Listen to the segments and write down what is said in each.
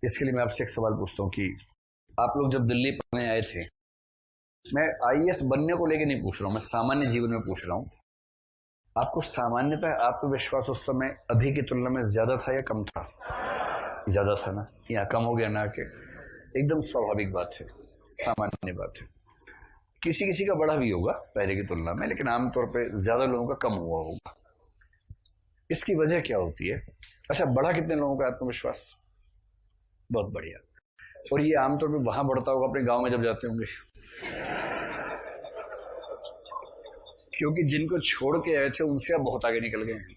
इसके लिए मैं आपसे एक सवाल पूछता हूँ कि आप लोग जब दिल्ली पढ़ने आए थे, मैं आईएएस बनने को लेके नहीं पूछ रहा हूँ, मैं सामान्य जीवन में पूछ रहा हूँ। आपको सामान्यतः आत्मविश्वास उस समय अभी की तुलना में ज्यादा था या कम था? ज्यादा था ना? या कम हो गया ना? कि एकदम स्वाभाविक बात है, सामान्य बात है। किसी किसी का बढ़ा भी होगा पहले की तुलना में, लेकिन आमतौर पर ज्यादा लोगों का कम हुआ होगा। इसकी वजह क्या होती है? अच्छा, बढ़ा कितने लोगों का आत्मविश्वास? बहुत बढ़िया। और ये आमतौर पे वहां बढ़ता होगा अपने गांव में जब जाते होंगे, क्योंकि जिनको छोड़ के आए थे उनसे आप बहुत आगे निकल गए हैं।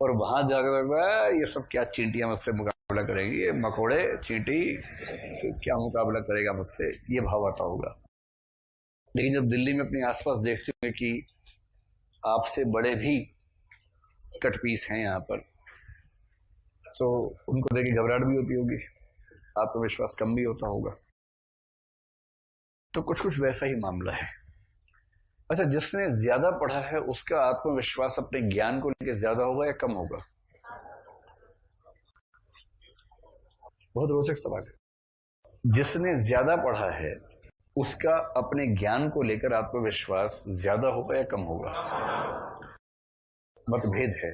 और वहां जाकर ये सब क्या चींटियां मुझसे मुकाबला करेंगी, ये मकोड़े चींटी क्या मुकाबला करेगा मुझसे, ये भाव आता होगा। लेकिन जब दिल्ली में अपने आसपास देखते होंगे कि आपसे बड़े भी कटपीस हैं यहाँ पर, तो उनको देख के घबराहट भी होती होगी, आत्मविश्वास कम भी होता होगा। तो कुछ कुछ वैसा ही मामला है। अच्छा, जिसने ज्यादा पढ़ा है उसका आत्मविश्वास अपने ज्ञान को लेकर ज्यादा होगा या कम होगा? बहुत रोचक सवाल है। जिसने ज्यादा पढ़ा है उसका अपने ज्ञान को लेकर आत्मविश्वास ज्यादा होगा या कम होगा? मतभेद है,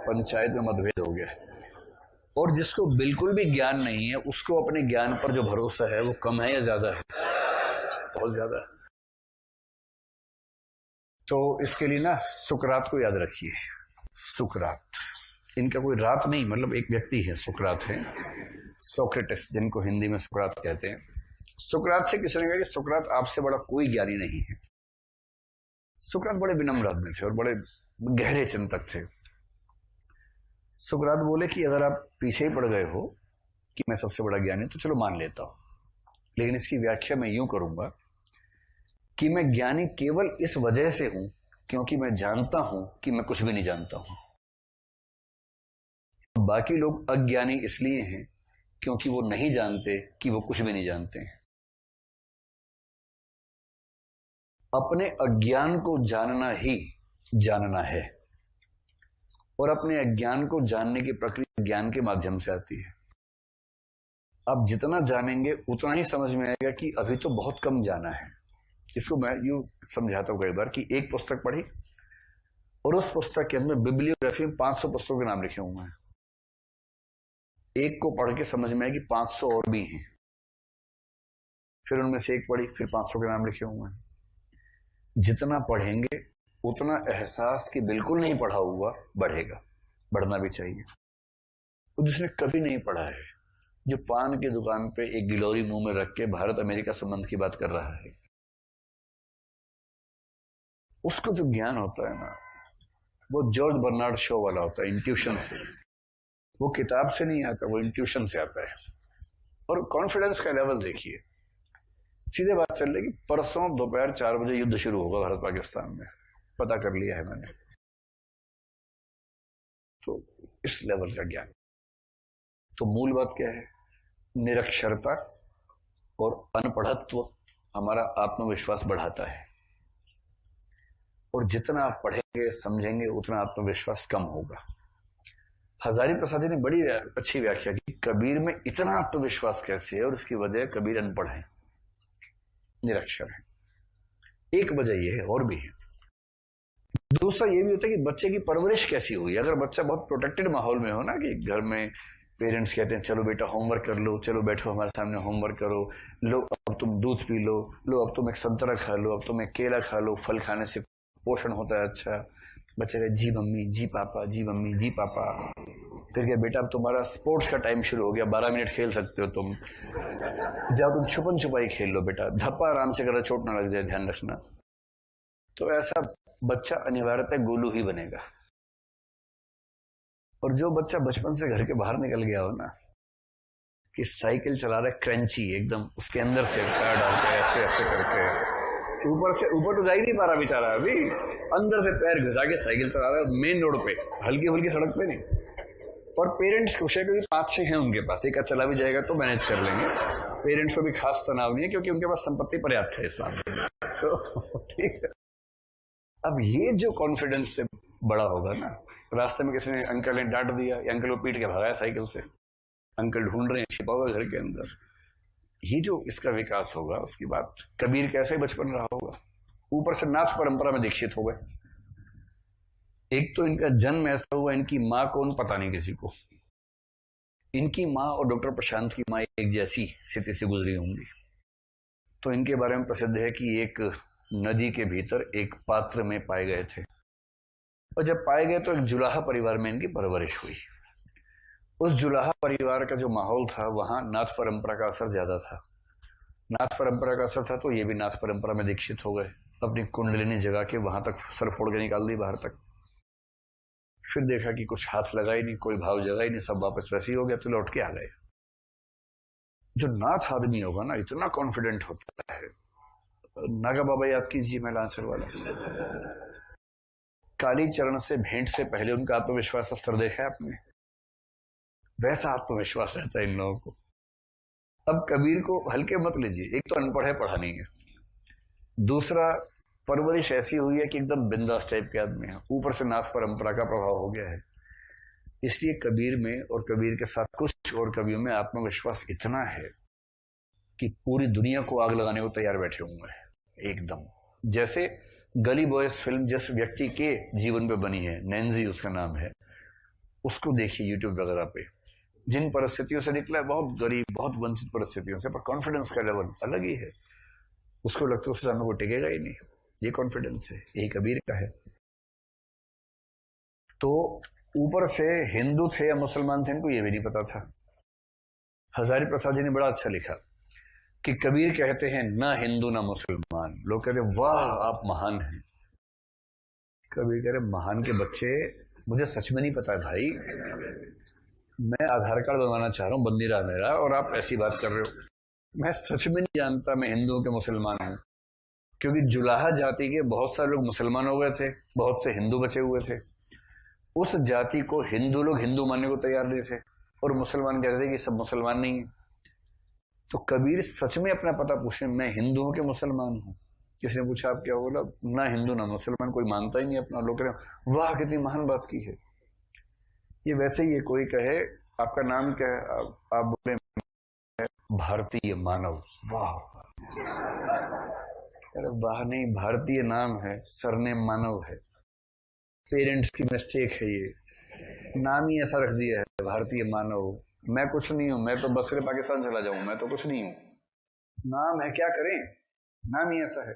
पंचायत में मतभेद हो गया है। और जिसको बिल्कुल भी ज्ञान नहीं है उसको अपने ज्ञान पर जो भरोसा है वो कम है या ज्यादा है? बहुत ज्यादा है। तो इसके लिए ना सुकरात को याद रखिए। सुकरात, इनका कोई रात नहीं, मतलब एक व्यक्ति है, सुकरात है, सोक्रेटिस जिनको हिंदी में सुकरात कहते हैं। सुकरात से किसी ने कहा कि सुकरात आपसे बड़ा कोई ज्ञानी नहीं है। सुकरात बड़े विनम्र आदमी थे और बड़े गहरे चिंतक थे। सुकरात बोले कि अगर आप पीछे ही पड़ गए हो कि मैं सबसे बड़ा ज्ञानी, तो चलो मान लेता हूं, लेकिन इसकी व्याख्या मैं यूं करूंगा कि मैं ज्ञानी केवल इस वजह से हूं क्योंकि मैं जानता हूं कि मैं कुछ भी नहीं जानता हूं। बाकी लोग अज्ञानी इसलिए हैं क्योंकि वो नहीं जानते कि वो कुछ भी नहीं जानते हैं। अपने अज्ञान को जानना ही जानना है, और अपने अज्ञान को जानने की प्रक्रिया ज्ञान के माध्यम से आती है। आप जितना जानेंगे उतना ही समझ में आएगा कि अभी तो बहुत कम जाना है। इसको मैं यूं समझाता हूं कई बार कि एक पुस्तक पढ़ी और उस पुस्तक के अंदर बिब्लियोग्राफी में 500 पुस्तकों के नाम लिखे हुए हैं। एक को पढ़ के समझ में आया कि 500 और भी हैं। फिर उनमें से एक पढ़ी, फिर 500 के नाम लिखे हुए हैं। जितना पढ़ेंगे उतना एहसास कि बिल्कुल नहीं पढ़ा हुआ बढ़ेगा, बढ़ना भी चाहिए। और जिसने कभी नहीं पढ़ा है, जो पान की दुकान पे एक गिलोरी मुंह में रख के भारत अमेरिका संबंध की बात कर रहा है, उसको जो ज्ञान होता है ना, वो जॉर्ज बर्नार्ड शो वाला होता है, इंट्यूशन से। वो किताब से नहीं आता, वो इंट्यूशन से आता है। और कॉन्फिडेंस का लेवल देखिए। सीधे बात चल रही कि परसों दोपहर 4 बजे युद्ध शुरू होगा भारत पाकिस्तान में, पता कर लिया है मैंने। तो इस लेवल का ज्ञान। तो मूल बात क्या है? निरक्षरता और अनपढ़त्व हमारा आत्मविश्वास बढ़ाता है, और जितना आप पढ़ेंगे समझेंगे उतना आत्मविश्वास कम होगा। हजारी प्रसाद जी ने बड़ी अच्छी व्याख्या की, कबीर में इतना आत्मविश्वास कैसे है, और इसकी वजह कबीर अनपढ़ है, निरक्षर है। एक वजह यह है, और भी है। दूसरा ये भी होता है कि बच्चे की परवरिश कैसी हुई। अगर बच्चा बहुत प्रोटेक्टेड माहौल में हो ना, कि घर में पेरेंट्स कहते हैं चलो बेटा होमवर्क कर लो, चलो बैठो हमारे सामने होमवर्क करो, लो अब तुम दूध पी लो, लो अब तुम एक संतरा खा लो, अब तुम एक केला खा लो, फल खाने से पोषण होता है। अच्छा, बच्चे कहे जी मम्मी, जी पापा, जी मम्मी, जी पापा। फिर क्या बेटा, अब तुम्हारा स्पोर्ट्स का टाइम शुरू हो गया, 12 मिनट खेल सकते हो तुम, जाओ तुम छुपन छुपाई खेल लो बेटा, धप्पा आराम से करो, चोट ना लग जाए, ध्यान रखना। तो ऐसा बच्चा अनिवार्यतः गोलू ही बनेगा। और जो बच्चा बचपन से घर के बाहर निकल गया हो ना, कि साइकिल चला रहा है क्रंची एकदम, उसके अंदर से पैर डालते ऐसे ऐसे करके, ऊपर से ऊपर तो जा ही नहीं पा रहा बेचारा, अभी अंदर से पैर घुसा के साइकिल चला रहा है मेन रोड पे, हल्की हल्की सड़क पे नहीं। और पेरेंट्स खुश है क्योंकि 5-6 हैं उनके पास, एक चला भी जाएगा तो मैनेज कर लेंगे। पेरेंट्स को भी खास तनाव नहीं है क्योंकि उनके पास संपत्ति पर्याप्त है इस मामले में। तो ठीक है। अब ये जो कॉन्फिडेंस से बड़ा होगा ना, रास्ते में किसी ने अंकल ने डांट दिया, या अंकल को पीट के भगाया साइकिल से, अंकल ढूंढ रहे हैं छिपा हुआ घर के अंदर। ये जो इसका विकास होगा उसकी बात, कबीर कैसे बचपन रहा होगा, ऊपर से नाथ परंपरा में दीक्षित हो गए। एक तो इनका जन्म ऐसा हुआ, इनकी माँ कौन पता नहीं किसी को। इनकी माँ और डॉक्टर प्रशांत की माँ एक जैसी स्थिति से गुजरी होंगी। तो इनके बारे में प्रसिद्ध है कि एक नदी के भीतर एक पात्र में पाए गए थे, और जब पाए गए तो एक जुलाहा परिवार में इनकी परवरिश हुई। उस जुलाहा परिवार का जो माहौल था वहां नाथ परंपरा का असर ज्यादा था। नाथ परंपरा का असर था तो ये भी नाथ परंपरा में दीक्षित हो गए। अपनी कुंडलिनी जगा के वहां तक सर फोड़ के निकाल दी बाहर तक। फिर देखा कि कुछ हाथ लगा ही नहीं, कोई भाव जगा ही नहीं, सब वापस वैसे ही हो गया, तो लौट के आ गए। जो नाथ आदमी होगा ना, इतना कॉन्फिडेंट होता है। नागा बाबा याद कीजिए, मैलांचल वाला, काली चरण से भेंट से पहले उनका आत्मविश्वास स्तर देखा है आपने? वैसा आत्मविश्वास रहता है इन लोगों को। अब कबीर को हल्के मत लीजिए। एक तो अनपढ़ है, पढ़ा नहीं है, दूसरा परवरिश ऐसी हुई है कि एकदम बिंदास टाइप के आदमी है, ऊपर से नाथ परंपरा का प्रभाव हो गया है। इसलिए कबीर में और कबीर के साथ कुछ और कवियों में आत्मविश्वास इतना है कि पूरी दुनिया को आग लगाने को तैयार बैठे हुए हैं एकदम। जैसे गली बॉयज फिल्म जिस व्यक्ति के जीवन पे बनी है, नैन्जी उसका नाम है, उसको देखिए यूट्यूब वगैरह पे। जिन परिस्थितियों से निकला है, बहुत गरीब, बहुत वंचित परिस्थितियों से, पर कॉन्फिडेंस का लेवल अलग ही है। उसको लगता है उसके सामने को टिकेगा ही नहीं। ये कॉन्फिडेंस है, यही कबीर का है। तो ऊपर से हिंदू थे या मुसलमान थे इनको ये भी नहीं पता था। हजारी प्रसाद जी ने बड़ा अच्छा लिखा कि कबीर कहते हैं ना हिंदू ना मुसलमान। लोग कहते हैं वाह आप महान हैं। कबीर कह रहे महान के बच्चे, मुझे सच में नहीं पता है भाई, मैं आधार कार्ड बनवाना चाह रहा हूँ, बंदी रहा मेरा, और आप ऐसी बात कर रहे हो। मैं सच में नहीं जानता मैं हिंदुओं के मुसलमान हूँ, क्योंकि जुलाहा जाति के बहुत सारे लोग मुसलमान हो गए थे, बहुत से हिंदू बचे हुए थे। उस जाति को हिंदू लोग हिंदू मानने को तैयार नहीं थे, और मुसलमान कहते थे कि सब मुसलमान नहीं है। तो कबीर सच में अपना पता पूछे, मैं हिंदू हूं कि मुसलमान हूं। किसी ने पूछा आप क्या, बोला ना हिंदू ना मुसलमान, कोई मानता ही नहीं अपना। लोग कह रहे वाह कितनी महान बात की है। ये वैसे ही है, कोई कहे आपका नाम क्या है, आप बोले भारतीय मानव, वाह, अरे वाह नहीं, भारतीय नाम है, सरनेम मानव है, पेरेंट्स की मिस्टेक है, ये नाम ही ऐसा रख दिया है भारतीय मानव। मैं कुछ नहीं हूं, मैं तो बस पाकिस्तान चला जाऊं, मैं तो कुछ नहीं हूं। नाम है, क्या करें, नाम ही ऐसा है।